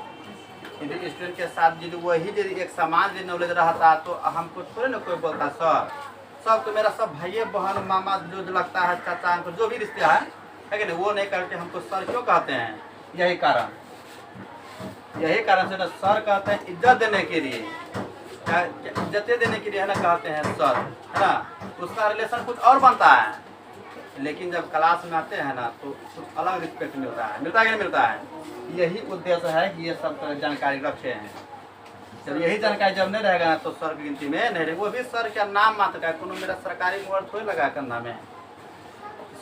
A: यदि स्टूडेंट के साथ यदि वही यदि एक समान यदि नॉलेज रहता तो हमको थोड़े ना कोई बोलता सर। सब तो मेरा सब भाई बहन मामा जो लगता है, चाचा अंकल जो भी रिश्ते है कि नहीं, वो नहीं करके हमको सर क्यों कहते हैं? यही कारण से ना सर कहते हैं इज्जत देने के लिए, इज्जत देने के लिए, है ना, कहते हैं सर, है ना। उसका रिलेशन कुछ और बनता है, लेकिन जब क्लास में आते हैं ना तो कुछ अलग रिस्पेक्ट मिलता है। मिलता है कि नहीं मिलता है? यही उद्देश्य है कि ये सब जानकारी रखे हैं। जब यही जानकारी जब नहीं रहेगा ना तो सर की गिनती में नहीं रहेगा। वो भी सर क्या नाम मात्र का, कोनो मेरा सरकारी मोहर थोड़ी लगा कंधा में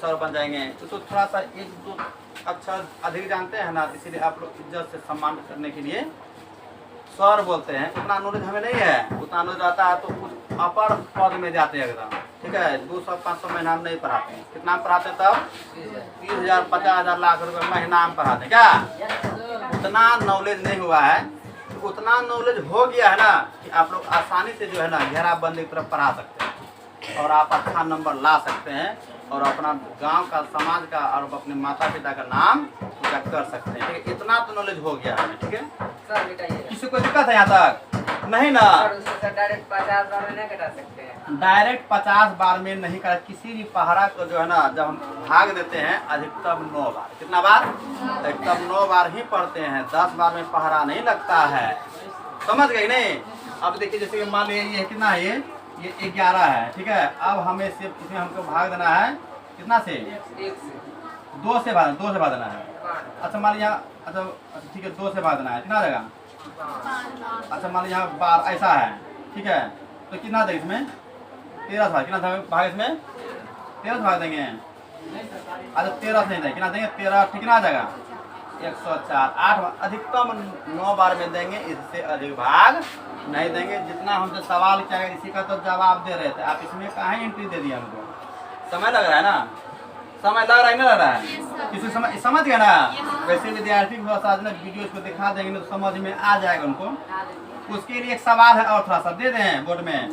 A: सर बन जाएंगे। तो थोड़ा सा 1-2 अक्षर अधिक जानते हैं ना, इसीलिए आप लोग इज्जत से सम्मान करने के लिए सर बोलते हैं। उतना नॉलेज हमें नहीं है, उतना नॉलेज आता है तो कुछ अपर पद में जाते हैं एकदम। ठीक है। 200-500 महीना में नहीं पढ़ाते हैं। कितना पढ़ाते तब? 30,000 50,000 लाख रुपए महीना में पढ़ाते हैं। क्या उतना नॉलेज नहीं हुआ है? तो उतना नॉलेज हो गया है ना कि आप लोग आसानी से जो है ना घेराबंदी की तरफ पढ़ा सकते हैं और आप अच्छा नंबर ला सकते हैं और अपना गांव का, समाज का और अपने माता पिता का नाम ऊंचा कर सकते हैं। ठीक है। इतना तो नॉलेज हो गया है। ठीक है। किसी को दिक्कत है यहाँ तक? नहीं ना?
B: डायरेक्ट 50 बार में नहीं कटा सकते हैं।
A: डायरेक्ट 50 बार में नहीं करा। किसी भी पहाड़ा को जो है ना जब हम भाग देते हैं अधिकतम 9 बार। कितना बार? अधिकतम 9 बार ही पढ़ते हैं। 10 बार में पहाड़ा नहीं लगता है। समझ गए नहीं? अब देखिए, जैसे मान लीजिए ये कितना है, ये 11 है। ठीक है। अब हमें से इसमें हमको भाग देना है कितना से? 2 से भाग देना है। अच्छा मान लिया, अच्छा ठीक है, 2 से भाग देना है। कितना देगा? अच्छा मान लिया यहाँ बार ऐसा है। ठीक है। तो कितना देगा इसमें? 13 भाग। कितना भाग इसमें? 13 भाग देंगे। अच्छा 13 से नहीं देंगे, कितना देंगे? 13 कितना आ जाएगा? 104। 8 अधिकतम 9 बार में देंगे, इससे अधिक भाग नहीं देंगे। जितना हमसे सवाल किया गया इसी का तो जवाब दे रहे थे, आप इसमें कहाँ एंट्री दे दिया हमको? समय लग रहा है ना? समय लग रहा है, नहीं लग रहा है? किसी समझ गया ना? वैसे विद्यार्थी को थोड़ा सा वीडियो को दिखा देंगे तो समझ में आ जाएगा उनको। उसके लिए एक सवाल है और थोड़ा सा दे दें बोर्ड में।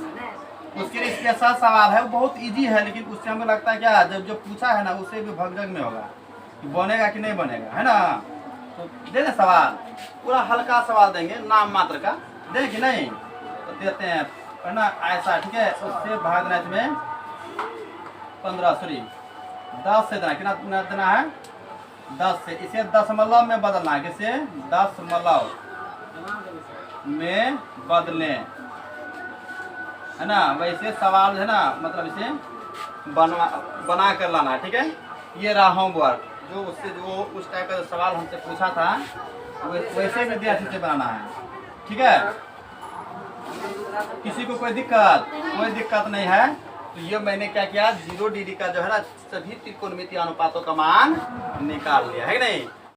A: उसके लिए स्पेशल सवाल है, वो बहुत इजी है, लेकिन उससे हमें लगता है क्या जब जो पूछा है ना उसे भी भगदड़ में होगा कि बनेगा कि नहीं बनेगा, है ना। तो दे दें सवाल, पूरा हल्का सवाल देंगे, नाम मात्र का। दें कि नहीं, तो देते हैं है ना ऐसा, ठीक है। उससे भाग देना इसमें 15 सॉरी 10 से देना, कितना देना है 10 से, इसे दशमलव में बदलना है, किसे दशमलव में बदलें, है ना। वैसे सवाल है ना, मतलब इसे बना कर लाना है, ठीक है। ये रहा होमवर्क, जो उससे जो उस टाइप का सवाल हमसे पूछा था वैसे विद्यार्थी से बनाना है, ठीक है। किसी को कोई दिक्कत नहीं है। तो ये मैंने क्या किया, 0 डिग्री का जो है ना सभी त्रिकोणमितीय अनुपातों का मान निकाल लिया है कि नहीं।